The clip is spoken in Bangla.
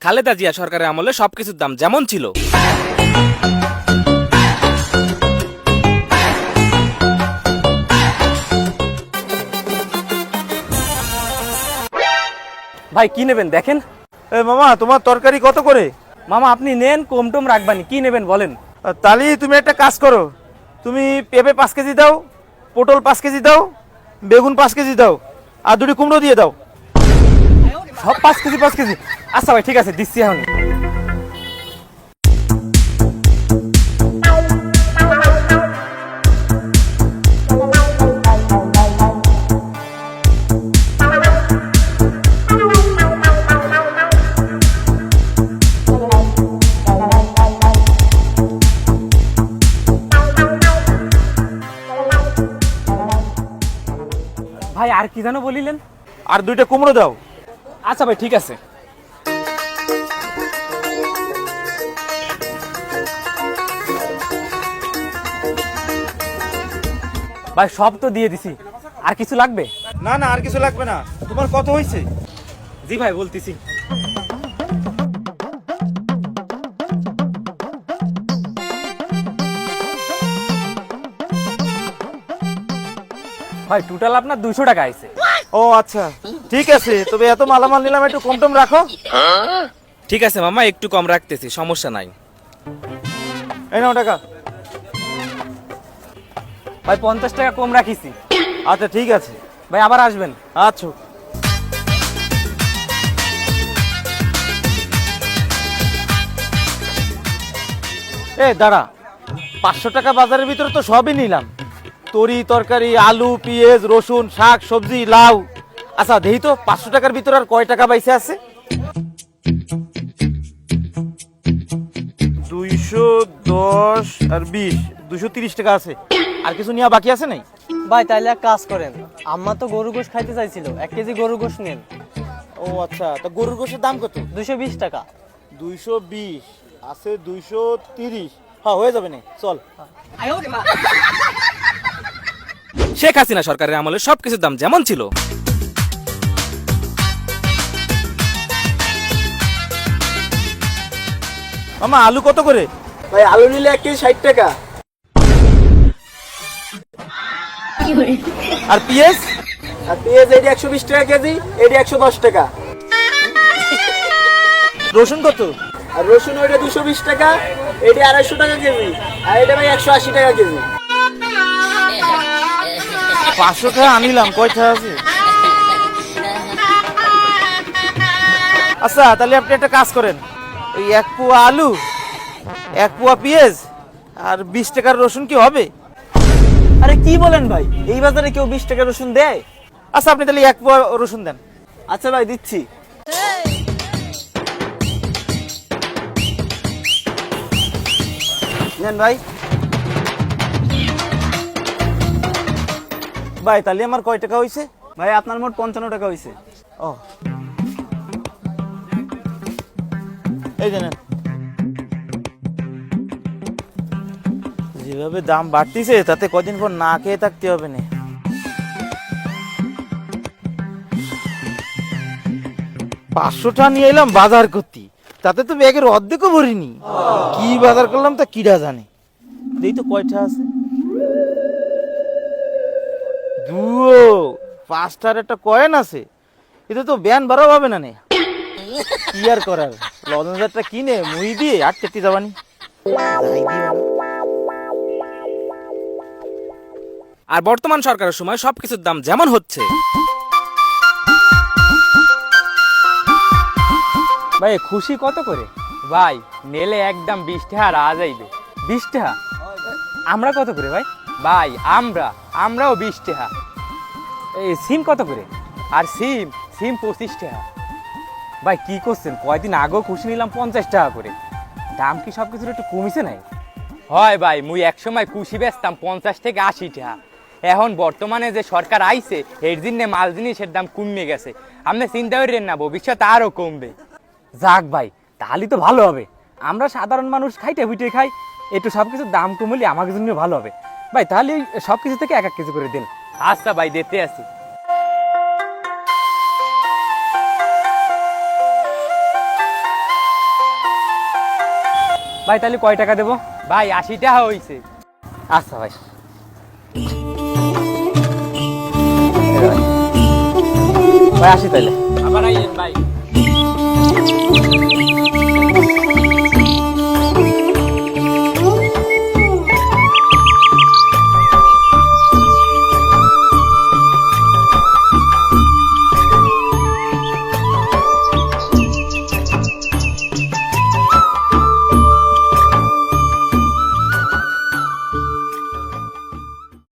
খালেদা জিয়া সরকারের আমলে সবকিছুর দাম যেমন ছিল। ভাই কি নেবেন দেখেন। মামা তোমার তরকারি কত করে? মামা আপনি নেন, কম টম রাখবানি, কি নেবেন বলেন। তাহলে তুমি একটা কাজ করো, তুমি পেঁপে 5 কেজি দাও, পটল 5 কেজি দাও, বেগুন 5 কেজি দাও, আর 2টি কুমড়ো দিয়ে দাও। সব 5 কেজি 5 কেজি? আচ্ছা ভাই ঠিক আছে, দিচ্ছি এখন। ভাই আর কি জানো বলিলেন? আর 2টা কুমড়ো দাও। আচ্ছা ভাই ঠিক আছে। ভাই সব তো দিয়ে দিছি, আর কিছু লাগবে? না না, আর কিছু লাগবে না। তোমার কত হয়েছে? জি ভাই বলতেছি। ভাই টোটাল আপনার 200 টাকা আইছে। ও আচ্ছা ঠিক আছে, তবে এত মালামাল নিলাম, একটু কম টম রাখো। ঠিক আছে মামা, একটু কম রাখতেছি, সমস্যা নাই। এই নাও টাকা। ভাই 50 টাকা কম রাখিছি। আচ্ছা ঠিক আছে। ভাই আবার আসবেন। আচ্ছা। দাঁড়া, 500 টাকা বাজারের ভিতরে তো সবই নিলাম, তরি তরকারি, আলু, পেঁয়াজ, রসুন, শাক সবজি, লাউ। আচ্ছা দেখি তো 500 টাকার ভিতরে আর কয় টাকা বাইসে আছে? 210 আর 20, 230 টাকা আছে। আর কিছু নেওয়া বাকি আছে নাই? ভাই তাইলে এক কাজ করেন, আম্মা তো গরু গোশ খাইতে চাইছিল, 1 কেজি গরু গোশ নেন। ও আচ্ছা, তা গরুর গোশের দাম কত? 220 টাকা। 220 আছে, 230। হ্যাঁ হয়ে যাবে না, চল। শেখ হাসিনা সরকারের আমলে সবকিছুর দাম যেমন ছিল। মামা আলু কত করে? ভাই আলু নিলে 1 কেজি 60 টাকা। আর পেঁয়াজ? আর পেঁয়াজ এটি 120 টাকা কেজি, এটি 110 টাকা। রসুন কত? আর রসুন ওইটা 220 টাকা, এটি 250 টাকা কেজি, আর এটা ভাই 180 টাকা কেজি। 500 টাকা আনিলাম, কয়টা আছে? আচ্ছা তাহলে আপনি একটা কাজ করেন, ওই 1 পোয়া আলু, 1 পোয়া পেঁয়াজ আর 20 টাকার রসুন কি হবে? আরে কি বলেন ভাই, এই বাজারে কেউ 20 টাকা রসুন দেয়? আচ্ছা আপনি তাহলে 1 পোয়া রসুন দেন। আচ্ছা ভাই দিচ্ছি। নেন ভাই। ভাই তাহলে আমার কয় টাকা হয়েছে? ভাই আপনার মোট 55 টাকা হয়েছে। ও এই যে নেন। যেভাবে দাম বাড়তিছে তাতে কদিন পর না খেয়ে থাকতে হবে না। 500 টাকা নিয়ে এলাম বাজার করতে, তাতে তো ব্যাগের অর্ধেকও ভরিনি। কি বাজার করলাম তা কিরা জানে। দেখি তো কয়টা আছে। 5টার একটা কয়েন আছে, এতে তো ব্যান বাড়াও হবে না নে। কি আর করার, লজনজারটা কিনে মুই দিয়ে আর চেতে যাবানি। আর বর্তমান সরকারের সময় সবকিছুর দাম যেমন হচ্ছে। ভাই খুশি কত করে? ভাই নেলে একদম 20 টাকা আর যাইবে। 20 টাকা? আমরা কত করে ভাই? ভাই আমরাও 20 টাকা। এই সিম কত করে? আর সিম 25 টাকা। ভাই কি করছেন, কয়দিন আগেও খুশি নিলাম 50 টাকা করে। দাম কি সব কিছুর একটু কমিছে নাই? হয় ভাই, মুই এক সময় কুশি বেচতাম 50 থেকে 80 টাকা। এখন বর্তমানে যে সরকার আইছে এর জন্য মাল জিনিসের দাম কমে গেছে। আপনি চিন্তা করেন না, ভবিষ্যতে আরো কমবে। যাক ভাই, তাহলে তো ভালো হবে। আমরা সাধারণ মানুষ খাইতে হুইটে খাই, একটু সবকিছুর দাম কমলে আমাদের জন্য ভালো হবে। ভাই তাহলে সবকিছু থেকে 1 কেজি করে দিন। আচ্ছা ভাই, দিতে আছি। ভাই তাহলে কয় টাকা দেবো? ভাই 80 টাকা হইছে। আচ্ছা ভাই। ভাই আসি তাইলে। আবার আইয়েন ভাই।